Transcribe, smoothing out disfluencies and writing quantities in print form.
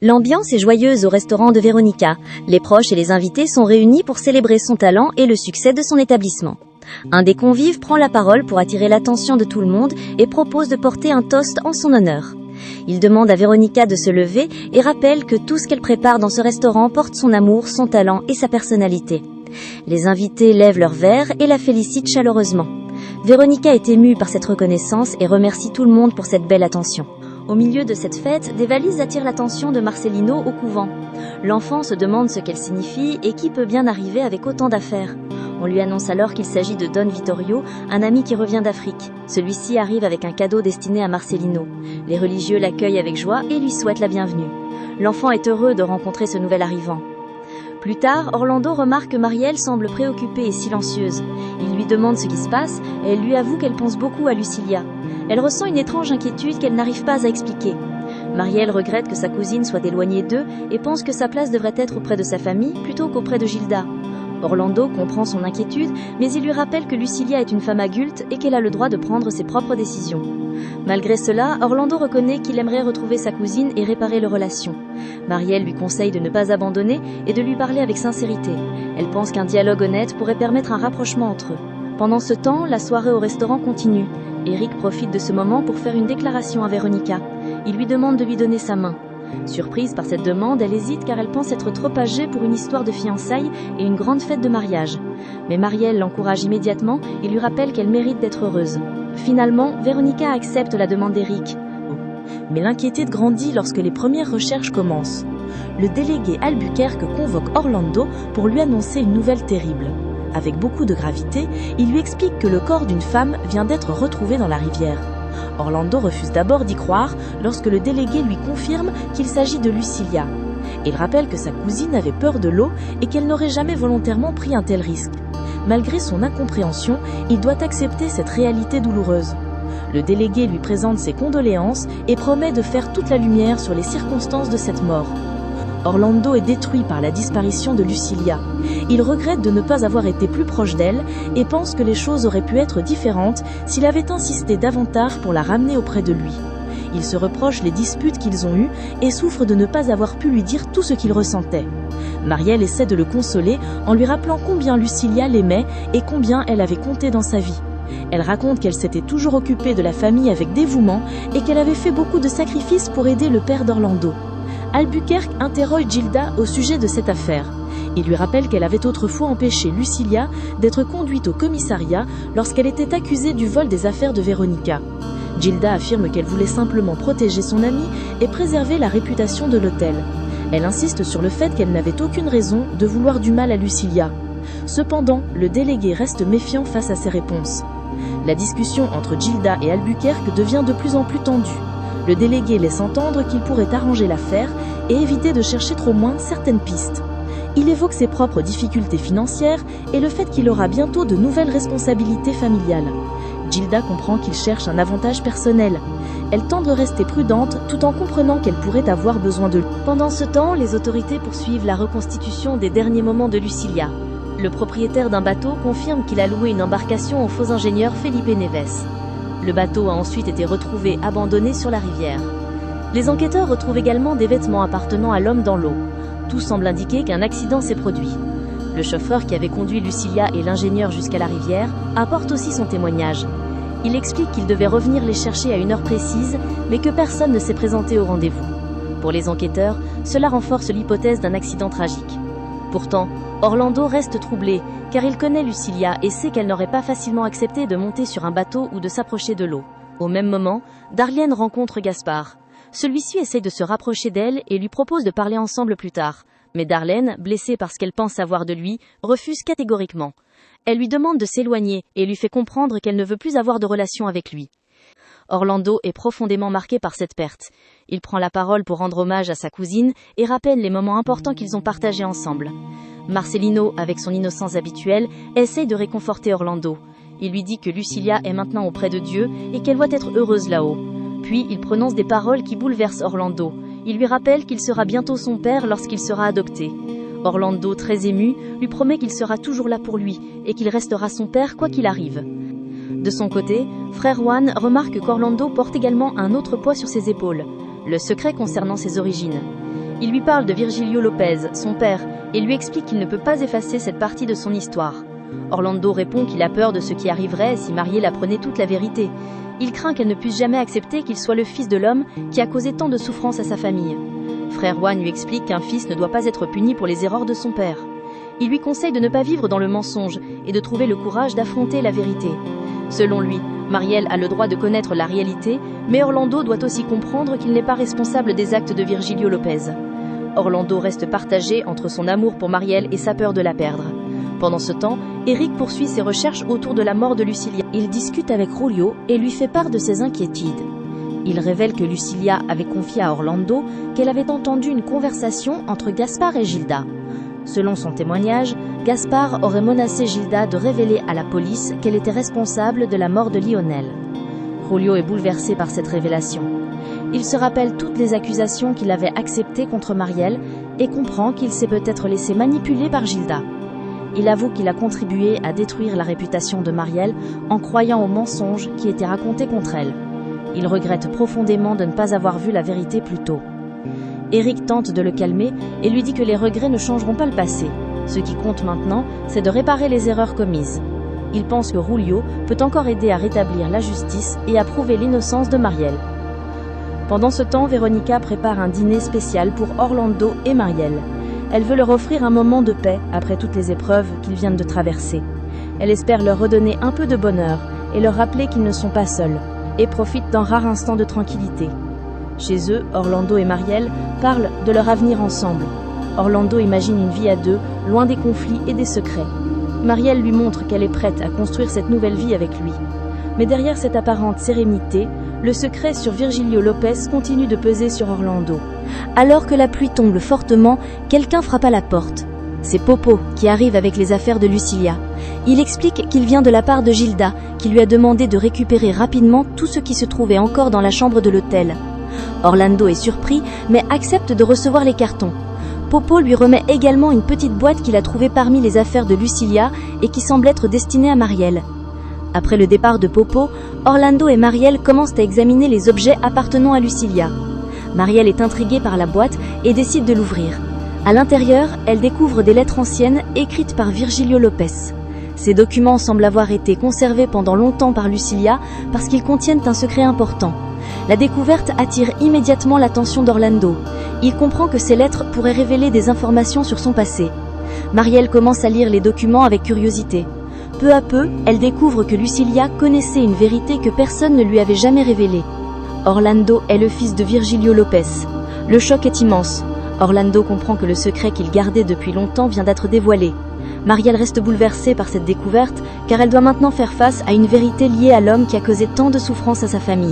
L'ambiance est joyeuse au restaurant de Véronica. Les proches et les invités sont réunis pour célébrer son talent et le succès de son établissement. Un des convives prend la parole pour attirer l'attention de tout le monde et propose de porter un toast en son honneur. Il demande à Véronica de se lever et rappelle que tout ce qu'elle prépare dans ce restaurant porte son amour, son talent et sa personnalité. Les invités lèvent leurs verres et la félicitent chaleureusement. Véronica est émue par cette reconnaissance et remercie tout le monde pour cette belle attention. Au milieu de cette fête, des valises attirent l'attention de Marcelino au couvent. L'enfant se demande ce qu'elles signifient et qui peut bien arriver avec autant d'affaires. On lui annonce alors qu'il s'agit de Don Vittorio, un ami qui revient d'Afrique. Celui-ci arrive avec un cadeau destiné à Marcelino. Les religieux l'accueillent avec joie et lui souhaitent la bienvenue. L'enfant est heureux de rencontrer ce nouvel arrivant. Plus tard, Orlando remarque que Marielle semble préoccupée et silencieuse. Il lui demande ce qui se passe et elle lui avoue qu'elle pense beaucoup à Lucilia. Elle ressent une étrange inquiétude qu'elle n'arrive pas à expliquer. Marielle regrette que sa cousine soit éloignée d'eux et pense que sa place devrait être auprès de sa famille plutôt qu'auprès de Gilda. Orlando comprend son inquiétude, mais il lui rappelle que Lucilia est une femme adulte et qu'elle a le droit de prendre ses propres décisions. Malgré cela, Orlando reconnaît qu'il aimerait retrouver sa cousine et réparer leur relation. Marielle lui conseille de ne pas abandonner et de lui parler avec sincérité. Elle pense qu'un dialogue honnête pourrait permettre un rapprochement entre eux. Pendant ce temps, la soirée au restaurant continue. Eric profite de ce moment pour faire une déclaration à Véronica. Il lui demande de lui donner sa main. Surprise par cette demande, elle hésite car elle pense être trop âgée pour une histoire de fiançailles et une grande fête de mariage. Mais Marielle l'encourage immédiatement et lui rappelle qu'elle mérite d'être heureuse. Finalement, Véronica accepte la demande d'Eric. Mais l'inquiétude grandit lorsque les premières recherches commencent. Le délégué Albuquerque convoque Orlando pour lui annoncer une nouvelle terrible. Avec beaucoup de gravité, il lui explique que le corps d'une femme vient d'être retrouvé dans la rivière. Orlando refuse d'abord d'y croire lorsque le délégué lui confirme qu'il s'agit de Lucilia. Il rappelle que sa cousine avait peur de l'eau et qu'elle n'aurait jamais volontairement pris un tel risque. Malgré son incompréhension, il doit accepter cette réalité douloureuse. Le délégué lui présente ses condoléances et promet de faire toute la lumière sur les circonstances de cette mort. Orlando est détruit par la disparition de Lucilia. Il regrette de ne pas avoir été plus proche d'elle et pense que les choses auraient pu être différentes s'il avait insisté davantage pour la ramener auprès de lui. Il se reproche les disputes qu'ils ont eues et souffre de ne pas avoir pu lui dire tout ce qu'il ressentait. Marielle essaie de le consoler en lui rappelant combien Lucilia l'aimait et combien elle avait compté dans sa vie. Elle raconte qu'elle s'était toujours occupée de la famille avec dévouement et qu'elle avait fait beaucoup de sacrifices pour aider le père d'Orlando. Albuquerque interroge Gilda au sujet de cette affaire. Il lui rappelle qu'elle avait autrefois empêché Lucilia d'être conduite au commissariat lorsqu'elle était accusée du vol des affaires de Véronica. Gilda affirme qu'elle voulait simplement protéger son amie et préserver la réputation de l'hôtel. Elle insiste sur le fait qu'elle n'avait aucune raison de vouloir du mal à Lucilia. Cependant, le délégué reste méfiant face à ses réponses. La discussion entre Gilda et Albuquerque devient de plus en plus tendue. Le délégué laisse entendre qu'il pourrait arranger l'affaire et éviter de chercher trop loin certaines pistes. Il évoque ses propres difficultés financières et le fait qu'il aura bientôt de nouvelles responsabilités familiales. Gilda comprend qu'il cherche un avantage personnel. Elle tente de rester prudente tout en comprenant qu'elle pourrait avoir besoin de lui. Pendant ce temps, les autorités poursuivent la reconstitution des derniers moments de Lucilia. Le propriétaire d'un bateau confirme qu'il a loué une embarcation au faux ingénieur Felipe Neves. Le bateau a ensuite été retrouvé abandonné sur la rivière. Les enquêteurs retrouvent également des vêtements appartenant à l'homme dans l'eau. Tout semble indiquer qu'un accident s'est produit. Le chauffeur qui avait conduit Lucilia et l'ingénieur jusqu'à la rivière apporte aussi son témoignage. Il explique qu'il devait revenir les chercher à une heure précise, mais que personne ne s'est présenté au rendez-vous. Pour les enquêteurs, cela renforce l'hypothèse d'un accident tragique. Pourtant, Orlando reste troublé, car il connaît Lucilia et sait qu'elle n'aurait pas facilement accepté de monter sur un bateau ou de s'approcher de l'eau. Au même moment, Darlene rencontre Gaspard. Celui-ci essaye de se rapprocher d'elle et lui propose de parler ensemble plus tard. Mais Darlene, blessée par ce qu'elle pense savoir de lui, refuse catégoriquement. Elle lui demande de s'éloigner et lui fait comprendre qu'elle ne veut plus avoir de relation avec lui. Orlando est profondément marqué par cette perte. Il prend la parole pour rendre hommage à sa cousine et rappelle les moments importants qu'ils ont partagés ensemble. Marcelino, avec son innocence habituelle, essaye de réconforter Orlando. Il lui dit que Lucilia est maintenant auprès de Dieu et qu'elle doit être heureuse là-haut. Puis il prononce des paroles qui bouleversent Orlando. Il lui rappelle qu'il sera bientôt son père lorsqu'il sera adopté. Orlando, très ému, lui promet qu'il sera toujours là pour lui et qu'il restera son père quoi qu'il arrive. De son côté, frère Juan remarque qu'Orlando porte également un autre poids sur ses épaules, le secret concernant ses origines. Il lui parle de Virgilio Lopez, son père, et lui explique qu'il ne peut pas effacer cette partie de son histoire. Orlando répond qu'il a peur de ce qui arriverait si Marielle apprenait toute la vérité. Il craint qu'elle ne puisse jamais accepter qu'il soit le fils de l'homme qui a causé tant de souffrance à sa famille. Frère Juan lui explique qu'un fils ne doit pas être puni pour les erreurs de son père. Il lui conseille de ne pas vivre dans le mensonge et de trouver le courage d'affronter la vérité. Selon lui, Marielle a le droit de connaître la réalité, mais Orlando doit aussi comprendre qu'il n'est pas responsable des actes de Virgilio Lopez. Orlando reste partagé entre son amour pour Marielle et sa peur de la perdre. Pendant ce temps, Eric poursuit ses recherches autour de la mort de Lucilia. Il discute avec Julio et lui fait part de ses inquiétudes. Il révèle que Lucilia avait confié à Orlando qu'elle avait entendu une conversation entre Gaspard et Gilda. Selon son témoignage, Gaspard aurait menacé Gilda de révéler à la police qu'elle était responsable de la mort de Lionel. Julio est bouleversé par cette révélation. Il se rappelle toutes les accusations qu'il avait acceptées contre Marielle et comprend qu'il s'est peut-être laissé manipuler par Gilda. Il avoue qu'il a contribué à détruire la réputation de Marielle en croyant aux mensonges qui étaient racontés contre elle. Il regrette profondément de ne pas avoir vu la vérité plus tôt. Eric tente de le calmer et lui dit que les regrets ne changeront pas le passé. Ce qui compte maintenant, c'est de réparer les erreurs commises. Il pense que Julio peut encore aider à rétablir la justice et à prouver l'innocence de Marielle. Pendant ce temps, Veronica prépare un dîner spécial pour Orlando et Marielle. Elle veut leur offrir un moment de paix après toutes les épreuves qu'ils viennent de traverser. Elle espère leur redonner un peu de bonheur et leur rappeler qu'ils ne sont pas seuls, et profite d'un rare instant de tranquillité. Chez eux, Orlando et Marielle parlent de leur avenir ensemble. Orlando imagine une vie à deux, loin des conflits et des secrets. Marielle lui montre qu'elle est prête à construire cette nouvelle vie avec lui. Mais derrière cette apparente sérénité, le secret sur Virgilio Lopez continue de peser sur Orlando. Alors que la pluie tombe fortement, quelqu'un frappe à la porte. C'est Popo qui arrive avec les affaires de Lucilia. Il explique qu'il vient de la part de Gilda, qui lui a demandé de récupérer rapidement tout ce qui se trouvait encore dans la chambre de l'hôtel. Orlando est surpris, mais accepte de recevoir les cartons. Popo lui remet également une petite boîte qu'il a trouvée parmi les affaires de Lucilia et qui semble être destinée à Marielle. Après le départ de Popo, Orlando et Marielle commencent à examiner les objets appartenant à Lucilia. Marielle est intriguée par la boîte et décide de l'ouvrir. À l'intérieur, elle découvre des lettres anciennes écrites par Virgilio Lopez. Ces documents semblent avoir été conservés pendant longtemps par Lucilia parce qu'ils contiennent un secret important. La découverte attire immédiatement l'attention d'Orlando. Il comprend que ces lettres pourraient révéler des informations sur son passé. Marielle commence à lire les documents avec curiosité. Peu à peu, elle découvre que Lucilia connaissait une vérité que personne ne lui avait jamais révélée. Orlando est le fils de Virgilio Lopez. Le choc est immense. Orlando comprend que le secret qu'il gardait depuis longtemps vient d'être dévoilé. Marielle reste bouleversée par cette découverte, car elle doit maintenant faire face à une vérité liée à l'homme qui a causé tant de souffrance à sa famille.